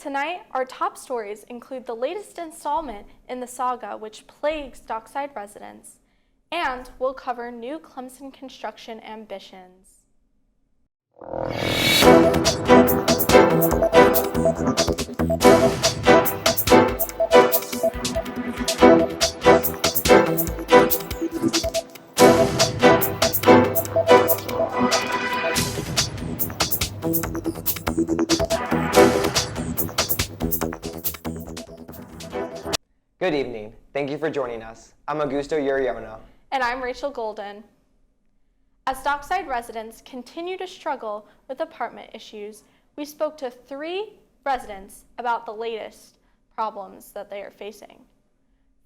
Tonight, our top stories include the latest installment in the saga which plagues Dockside residents, and we'll cover new Clemson construction ambitions. Good evening. Thank you for joining us. I'm Augusto Uriona. And I'm Rachel Golden. As Dockside residents continue to struggle with apartment issues, we spoke to 3 residents about the latest problems that they are facing.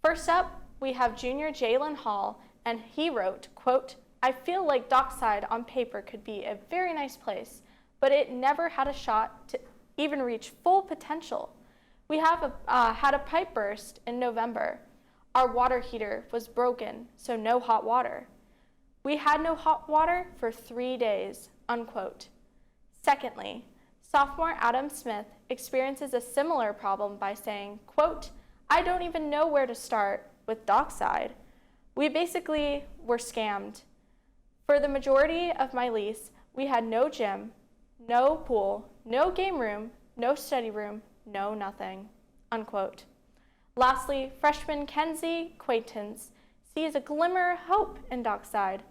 First up, we have junior Jalen Hall, and he wrote, quote, "I feel like Dockside on paper could be a very nice place, but it never had a shot to even reach full potential. We have had a pipe burst in November. Our water heater was broken, so no hot water. We had no hot water for 3 days," unquote. Secondly, sophomore Adam Smith experiences a similar problem by saying, quote, "I don't even know where to start with Dockside. We basically were scammed. For the majority of my lease, we had no gym, no pool, no game room, no study room, no nothing," unquote. Lastly, freshman Kenzie Quaintance sees a glimmer of hope in Dockside.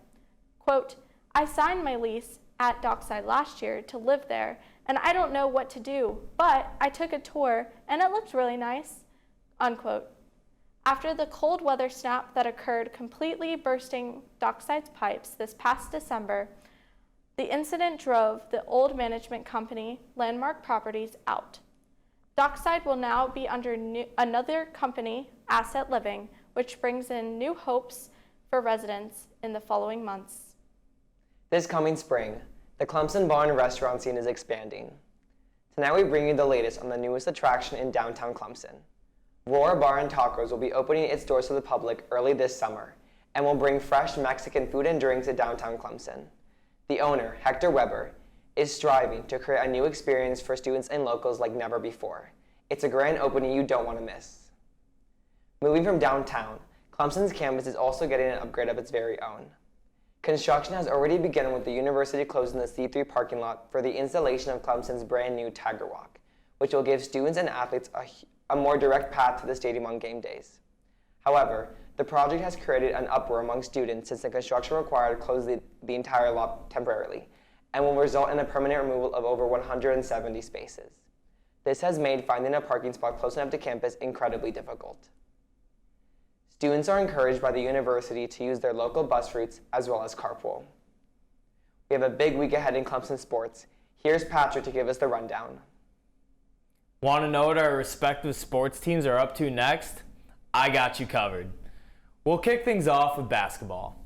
Quote, "I signed my lease at Dockside last year to live there, and I don't know what to do, but I took a tour and it looked really nice," unquote. After the cold weather snap that occurred, completely bursting Dockside's pipes this past December, the incident drove the old management company, Landmark Properties, out. Dockside will now be under another company, Asset Living, which brings in new hopes for residents in the following months. This coming spring, the Clemson bar and restaurant scene is expanding. Tonight we bring you the latest on the newest attraction in downtown Clemson. Roar Bar and Tacos will be opening its doors to the public early this summer and will bring fresh Mexican food and drinks to downtown Clemson. The owner, Hector Weber, is striving to create a new experience for students and locals like never before. It's a grand opening you don't want to miss. Moving from downtown, Clemson's campus is also getting an upgrade of its very own. Construction has already begun with the university closing the C3 parking lot for the installation of Clemson's brand new Tiger Walk, which will give students and athletes a more direct path to the stadium on game days. However, the project has created an uproar among students since the construction required to close the entire lot temporarily and will result in a permanent removal of over 170 spaces. This has made finding a parking spot close enough to campus incredibly difficult. Students are encouraged by the university to use their local bus routes as well as carpool. We have a big week ahead in Clemson sports. Here's Patrick to give us the rundown. Want to know what our respective sports teams are up to next? I got you covered. We'll kick things off with basketball.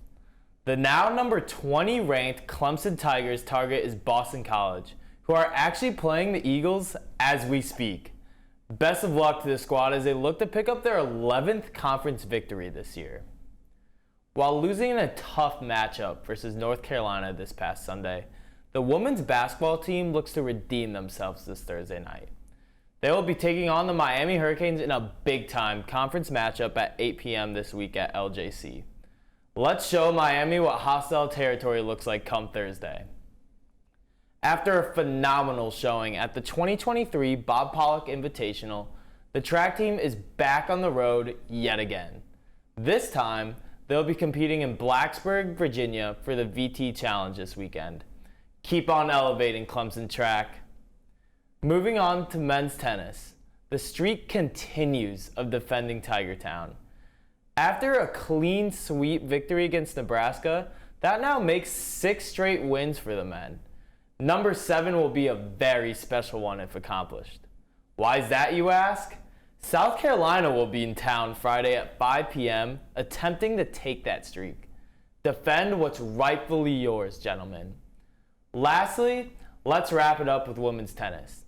The now number 20 ranked Clemson Tigers target is Boston College, who are actually playing the Eagles as we speak. Best of luck to the squad as they look to pick up their 11th conference victory this year. While losing in a tough matchup versus North Carolina this past Sunday, the women's basketball team looks to redeem themselves this Thursday night. They will be taking on the Miami Hurricanes in a big-time conference matchup at 8 p.m. this week at LJC. Let's show Miami what hostile territory looks like come Thursday. After a phenomenal showing at the 2023 Bob Pollock Invitational, the track team is back on the road yet again. This time, they'll be competing in Blacksburg, Virginia for the VT Challenge this weekend. Keep on elevating, Clemson track. Moving on to men's tennis, the streak continues of defending Tiger Town. After a clean sweep victory against Nebraska, that now makes 6 straight wins for the men. Number 7 will be a very special one if accomplished. Why is that, you ask? South Carolina will be in town Friday at 5 p.m. attempting to take that streak. Defend what's rightfully yours, gentlemen. Lastly, let's wrap it up with women's tennis.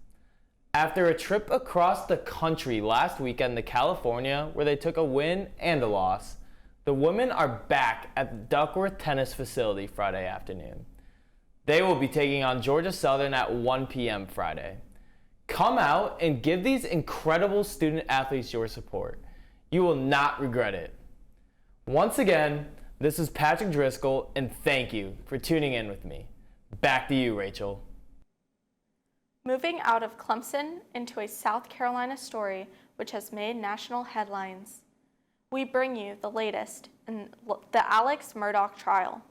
After a trip across the country last weekend to California, where they took a win and a loss, the women are back at the Duckworth Tennis Facility Friday afternoon. They will be taking on Georgia Southern at 1 p.m. Friday. Come out and give these incredible student athletes your support. You will not regret it. Once again, this is Patrick Driscoll, and thank you for tuning in with me. Back to you, Rachel. Moving out of Clemson into a South Carolina story which has made national headlines, we bring you the latest in the Alex Murdaugh trial.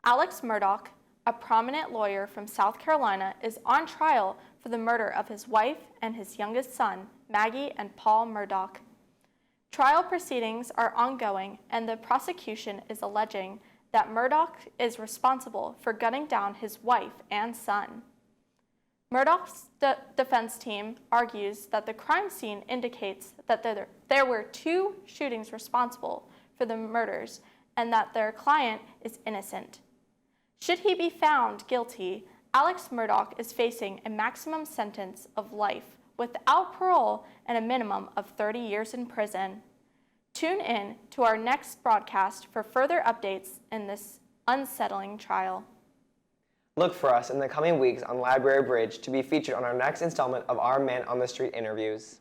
Alex Murdaugh, a prominent lawyer from South Carolina, is on trial for the murder of his wife and his youngest son, Maggie and Paul Murdaugh. Trial proceedings are ongoing, and the prosecution is alleging that Murdaugh is responsible for gunning down his wife and son. Murdaugh's defense team argues that the crime scene indicates that there were two shootings responsible for the murders and that their client is innocent. Should he be found guilty, Alex Murdaugh is facing a maximum sentence of life without parole and a minimum of 30 years in prison. Tune in to our next broadcast for further updates in this unsettling trial. Look for us in the coming weeks on Library Bridge to be featured on our next installment of our Man on the Street interviews.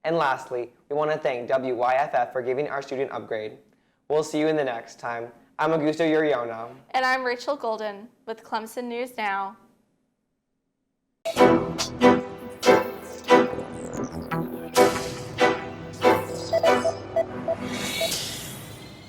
And lastly, we want to thank WYFF for giving our student upgrade. We'll see you in the next time. I'm Augusto Uriona. And I'm Rachel Golden with Clemson News Now.